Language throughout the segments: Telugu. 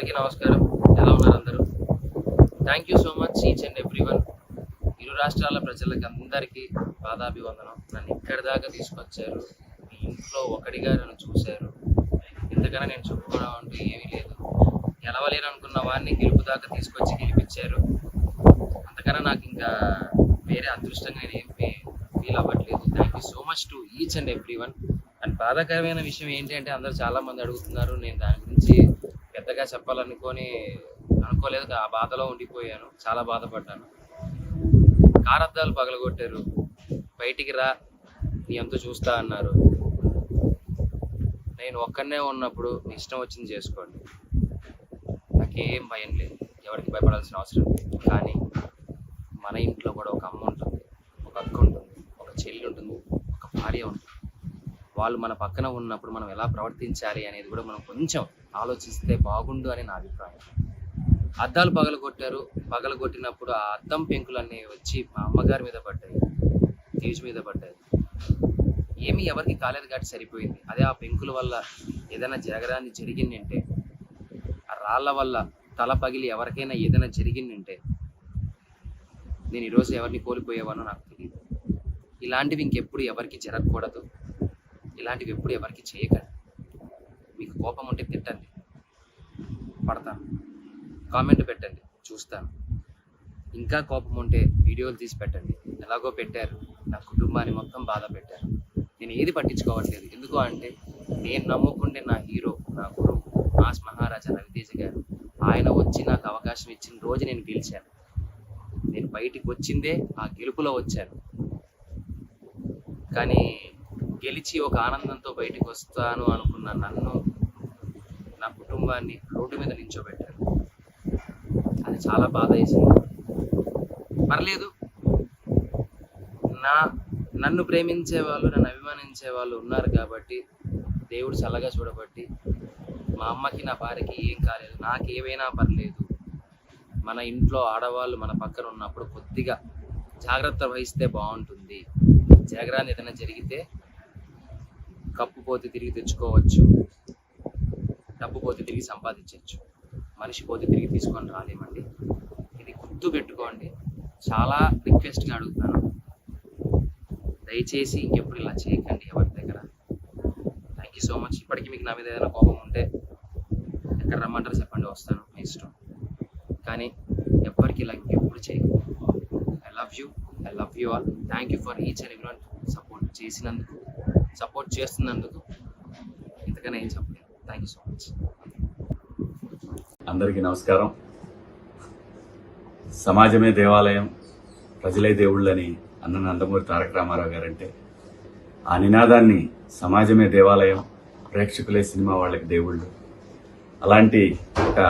అందరికీ నమస్కారం. ఎలా ఉన్నారు అందరూ? Thank you so much each and everyone. ఇరు రాష్ట్రాల ప్రజలకి అందరికీ పాదాభివందనం. నన్ను ఇక్కడి దాకా తీసుకొచ్చారు. మీ ఇంట్లో ఒకటిగా నన్ను చూశారు. ఇంతకన్నా నేను చెప్పుకోవడం అంటూ ఏమీ లేదు. గెలవలేను అనుకున్న వాడిని గెలుపు దాకా తీసుకొచ్చి గెలిపించారు. అంతకన్నా నాకు ఇంకా వేరే అదృష్టంగా నేను ఏం ఫీల్ అవ్వట్లేదు. Thank you so much to each and everyone. And బాధాకరమైన విషయం ఏంటి అంటే అందరూ చాలామంది అడుగుతున్నారు. నేను దాని గురించి పెద్దగా అనుకోలేదు. ఆ బాధలో ఉండిపోయాను. చాలా బాధపడ్డాను. కారద్దాలు పగలగొట్టారు. బయటికి రా, నీ అంతా చూస్తా అన్నారు. నేను ఒక్కనే ఉన్నప్పుడు మీ ఇష్టం వచ్చింది చేసుకోండి, నాకేం భయం లేదు, ఎవరికి భయపడాల్సిన అవసరం లేదు. కానీ మన ఇంట్లో కూడా ఒక అమ్మ ఉంటుంది, ఒక అక్క ఉంటుంది, ఒక చెల్లి ఉంటుంది, ఒక భార్య ఉంటుంది. వాళ్ళు మన పక్కన ఉన్నప్పుడు మనం ఎలా ప్రవర్తించాలి అనేది కూడా మనం కొంచెం ఆలోచిస్తే బాగుండు అని నా అభిప్రాయం. అద్దాలు పగలగొట్టినప్పుడు ఆ అద్దం పెంకులన్నీ వచ్చి మా అమ్మగారి మీద పడ్డాయి, తేజు మీద పడ్డాయి. ఏమీ ఎవరికి కాలేదు కాబట్టి సరిపోయింది. అదే ఆ పెంకుల వల్ల ఏదైనా జరిగిందంటే, ఆ రాళ్ళ వల్ల తల పగిలి ఎవరికైనా ఏదైనా జరిగిందంటే నేను ఈరోజు ఎవరిని కోల్పోయేవానో నాకు తెలియదు. ఇలాంటివి ఇంకెప్పుడు ఎవరికి జరగకూడదు. ఇలాంటివి ఎప్పుడు ఎవరికి చేయకండి. మీకు కోపం ఉంటే తిట్టండి, పడతాను. కామెంట్ పెట్టండి, చూస్తాను. ఇంకా కోపం ఉంటే వీడియోలు తీసి పెట్టండి. ఎలాగో పెట్టారు, నా కుటుంబాన్ని మొత్తం బాధ పెట్టారు. నేను ఏది పట్టించుకోవట్లేదు. ఎందుకు అంటే నేను నమ్ముకుంటే నా హీరో, నా గురువు మాస్ మహారాజా రవితేజ గారు, ఆయన వచ్చి నాకు అవకాశం ఇచ్చిన రోజు నేను గెలిచాను. నేను బయటికి వచ్చిందే ఆ గెలుపులో వచ్చాను. కానీ గెలిచి ఒక ఆనందంతో బయటికి వస్తాను అనుకున్న నన్ను, నా కుటుంబాన్ని రోడ్డు మీద నించోబెట్టారు. అది చాలా బాధ వేసింది. పర్లేదు, నన్ను ప్రేమించే వాళ్ళు, నన్ను అభిమానించే వాళ్ళు ఉన్నారు కాబట్టి దేవుడు చల్లగా చూడబట్టి మా అమ్మకి, నా భార్యకి ఏం కాలేదు. నాకేమైనా పర్లేదు. మన ఇంట్లో ఆడవాళ్ళు మన పక్కన ఉన్నప్పుడు కొద్దిగా జాగ్రత్త వహిస్తే బాగుంటుంది. జాగ్రత్త ఏదైనా జరిగితే కప్పు పోతే తిరిగి తెచ్చుకోవచ్చు, డబ్బు పోతే తిరిగి సంపాదించవచ్చు, మనిషి పోతే తిరిగి తీసుకొని రాలేమండి. ఇది గుర్తు పెట్టుకోండి. చాలా రిక్వెస్ట్గా అడుగుతాను, దయచేసి ఇంకెప్పుడు ఇలా చేయకండి ఎవరి దగ్గర. Thank you so much. ఇప్పటికీ మీకు నా మీద ఏదైనా కోపం ఉంటే ఎక్కడ రమ్మంటారు చెప్పండి, వస్తాను, మీ ఇష్టం. కానీ ఎవ్వరికి ఇలా ఇంకెప్పుడు చేయకండి. I love you all. Thank you for each and everyone. Support చేస్తున్నందుకు ఇంతకన్నా ఏం చెప్పలేదు. Thank you so much. అందరికీ నమస్కారం. సమాజమే దేవాలయం, ప్రజలే దేవుళ్ళని అన్న నందమూరి తారక రామారావు గారంటే, ఆ నినాదాన్ని సమాజమే దేవాలయం, ప్రేక్షకులే సినిమా వాళ్ళకి దేవుళ్ళు. అలాంటి ఒక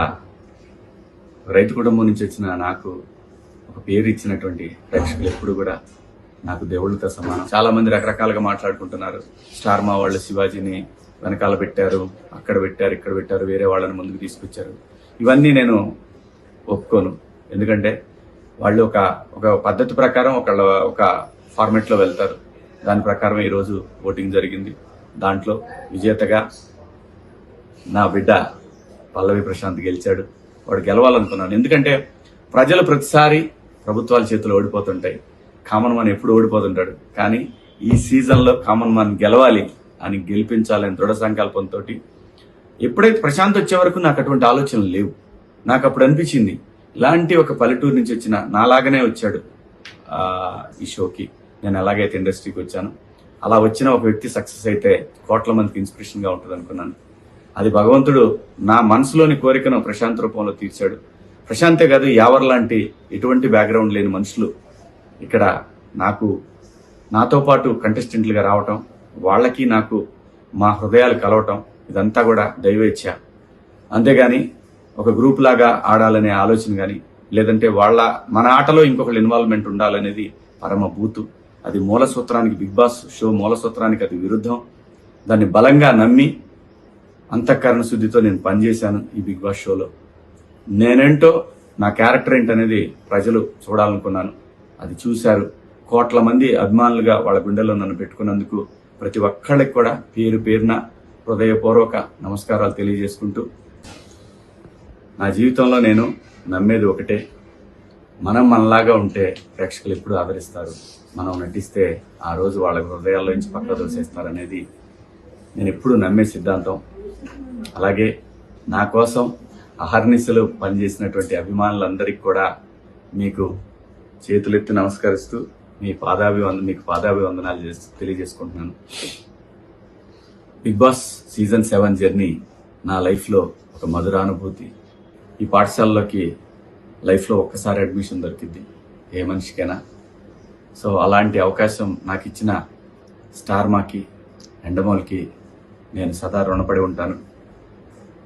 రైతు కుటుంబం నుంచి వచ్చిన నాకు ఒక పేరు ఇచ్చినటువంటి ప్రేక్షకులు ఎప్పుడు కూడా నాకు దేవుళ్ళతో సమానం. చాలా మంది రకరకాలుగా మాట్లాడుకుంటున్నారు. స్టార్ మా వాళ్ళు శివాజీని వెనకాల పెట్టారు, అక్కడ పెట్టారు, ఇక్కడ పెట్టారు, వేరే వాళ్ళని ముందుకు తీసుకొచ్చారు. ఇవన్నీ నేను ఒప్పుకోను. ఎందుకంటే వాళ్ళు ఒక పద్ధతి ప్రకారం ఒక ఫార్మెట్లో వెళ్తారు. దాని ప్రకారం ఈరోజు ఓటింగ్ జరిగింది. దాంట్లో విజేతగా నా బిడ్డ పల్లవి ప్రశాంత్ గెలిచాడు. వాడు గెలవాలనుకున్నాను. ఎందుకంటే ప్రజలు ప్రతిసారి ప్రభుత్వాల చేతులు ఓడిపోతుంటాయి, కామన్ మ్యాన్ ఎప్పుడు ఓడిపోతుంటాడు. కానీ ఈ సీజన్లో కామన్ మ్యాన్ గెలవాలి అని గెలిపించాలని దృఢ సంకల్పంతో ఎప్పుడైతే ప్రశాంత్ వచ్చే వరకు నాకు అటువంటి ఆలోచనలు లేవు. నాకు అప్పుడు అనిపించింది, ఇలాంటి ఒక పల్లెటూరు నుంచి వచ్చిన నాలాగనే వచ్చాడు ఈ షోకి. నేను ఎలాగైతే ఇండస్ట్రీకి వచ్చాను, అలా వచ్చిన ఒక వ్యక్తి సక్సెస్ అయితే కోట్ల మందికి ఇన్స్పిరేషన్గా ఉంటుంది అనుకున్నాను. అది భగవంతుడు నా మనసులోని కోరికను ప్రశాంత్ రూపంలో తీర్చాడు. ప్రశాంతే కాదు, యావర్ లాంటి ఎటువంటి బ్యాక్గ్రౌండ్ లేని మనుషులు ఇక్కడ నాతో పాటు కంటెస్టెంట్లుగా రావటం, వాళ్ళకి నాకు మా హృదయాలు కలవటం, ఇదంతా కూడా దైవేచ్ఛ. అంతేగాని ఒక గ్రూప్ లాగా ఆడాలనే ఆలోచన కానీ, లేదంటే మన ఆటలో ఇంకొకళ్ళు ఇన్వాల్వ్మెంట్ ఉండాలనేది పరమ బూతు. అది మూలసూత్రానికి, బిగ్ బాస్ షో మూలసూత్రానికి అది విరుద్ధం. దాన్ని బలంగా నమ్మి అంతఃకరణ శుద్ధితో నేను పనిచేశాను ఈ బిగ్ బాస్ షోలో. నేనేంటో, నా క్యారెక్టర్ ఏంటనేది ప్రజలు చూడాలనుకున్నాను. అది చూశారు. కోట్ల మంది అభిమానులుగా వాళ్ళ గుండెల్లో నన్ను పెట్టుకున్నందుకు ప్రతి ఒక్కళ్ళకి కూడా పేరున హృదయపూర్వక నమస్కారాలు తెలియజేసుకుంటూ నా జీవితంలో నేను నమ్మేది ఒకటే, మనం మనలాగా ఉంటే ప్రేక్షకులు ఎప్పుడు ఆదరిస్తారు, మనం నటిస్తే ఆ రోజు వాళ్ళ హృదయాల్లో నుంచి పక్క దోసేస్తారనేది నేను ఎప్పుడు నమ్మే సిద్ధాంతం. అలాగే నా కోసం అహర్నిశలు పనిచేసినటువంటి అభిమానులందరికీ కూడా మీకు చేతులెత్తి నమస్కరిస్తూ మీకు పాదాభివందనాలు తెలియజేసుకుంటున్నాను. బిగ్ బాస్ సీజన్ 7 జర్నీ నా లైఫ్లో ఒక మధురానుభూతి. ఈ పాఠశాలలోకి లైఫ్లో ఒక్కసారి అడ్మిషన్ దొరికింది ఏ మనిషికైనా. సో అలాంటి అవకాశం నాకు ఇచ్చిన స్టార్ మాకి, ఎండమోల్కి నేను సదా రుణపడి ఉంటాను.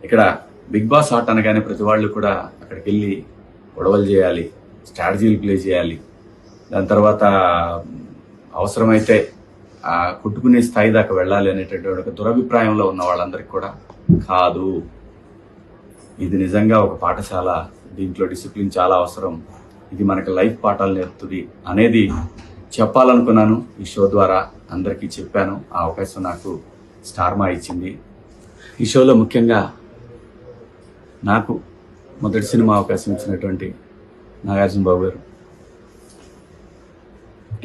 ఇక్కడ బిగ్ బాస్ ఆట అనగానే ప్రతి వాళ్ళు కూడా అక్కడికి వెళ్ళి గొడవలు చేయాలి, స్ట్రాటజీలు ప్లే చేయాలి, దాని తర్వాత అవసరమైతే కుట్టుకునే స్థాయి దాకా వెళ్ళాలి అనేటటువంటి ఒక దురభిప్రాయంలో ఉన్న వాళ్ళందరికీ కూడా కాదు, ఇది నిజంగా ఒక పాఠశాల, దీంట్లో డిసిప్లిన్ చాలా అవసరం, ఇది మనకి లైఫ్ పాఠాలు నేర్పుతుంది అనేది చెప్పాలనుకున్నాను. ఈ షో ద్వారా అందరికీ చెప్పాను. ఆ అవకాశం నాకు స్టార్ మా ఇచ్చింది. ఈ షోలో ముఖ్యంగా నాకు మొదటి సినిమా అవకాశం ఇచ్చినటువంటి నాగార్జున బాబు గారు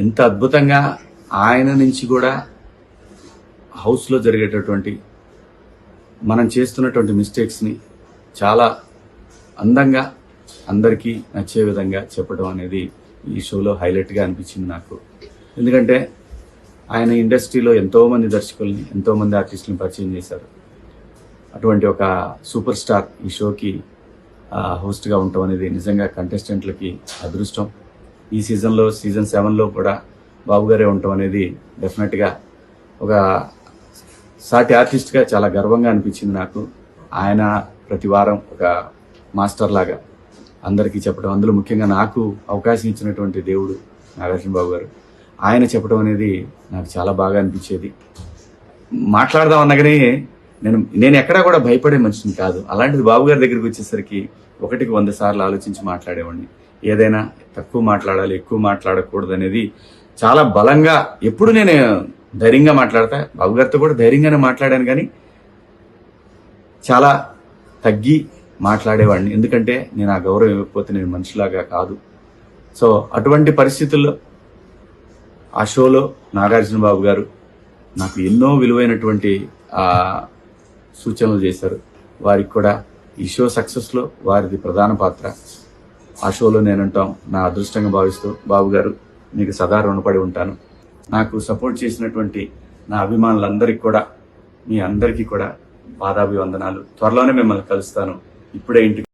ఎంత అద్భుతంగా ఆయన నుంచి కూడా హౌస్లో జరిగేటటువంటి మనం చేస్తున్నటువంటి మిస్టేక్స్ని చాలా అందంగా అందరికీ నచ్చే విధంగా చెప్పడం అనేది ఈ షోలో హైలైట్గా అనిపించింది నాకు. ఎందుకంటే ఆయన ఇండస్ట్రీలో ఎంతోమంది దర్శకుల్ని, ఎంతోమంది ఆర్టిస్టులను పరిచయం చేశారు. అటువంటి ఒక సూపర్ స్టార్ ఈ షోకి హోస్ట్గా ఉండటం అనేది నిజంగా కంటెస్టెంట్లకి అదృష్టం. ఈ సీజన్ 7లో కూడా బాబు గారే ఉండటం అనేది డెఫినెట్గా ఒక సాటి ఆర్టిస్ట్గా చాలా గర్వంగా అనిపించింది నాకు. ఆయన ప్రతి వారం ఒక మాస్టర్ లాగా అందరికీ చెప్పడం, అందులో ముఖ్యంగా నాకు అవకాశం ఇచ్చినటువంటి దేవుడు నాగార్జున బాబు గారు, ఆయన చెప్పడం అనేది నాకు చాలా బాగా అనిపించేది. మాట్లాడదాం అనగానే నేను ఎక్కడా కూడా భయపడే మనిషిని కాదు. అలాంటిది బాబు గారి దగ్గరికి వచ్చేసరికి 1కి 100 సార్లు ఆలోచించి మాట్లాడేవాడిని. ఏదైనా తక్కువ మాట్లాడాలి, ఎక్కువ మాట్లాడకూడదు అనేది చాలా బలంగా ఎప్పుడు నేను ధైర్యంగా మాట్లాడతా. బాబు గారితో కూడా ధైర్యంగానే మాట్లాడాను, కానీ చాలా తగ్గి మాట్లాడేవాడిని. ఎందుకంటే నేను ఆ గౌరవం ఇవ్వకపోతే నేను మనిషిలాగా కాదు. సో అటువంటి పరిస్థితుల్లో ఆ షోలో నాగార్జున బాబు గారు నాకు ఎన్నో విలువైనటువంటి సూచనలు చేశారు. వారికి కూడా ఈ షో సక్సెస్లో వారిది ప్రధాన పాత్ర. ఆ షోలో నేనుంటాం నా అదృష్టంగా భావిస్తూ బాబు గారు మీకు సదా రుణపడి ఉంటాను. నాకు సపోర్ట్ చేసినటువంటి నా అభిమానులందరికీ కూడా, మీ అందరికీ కూడా పాదాభివందనాలు. త్వరలోనే మిమ్మల్ని కలుస్తాను. ఇప్పుడే ఇంటికి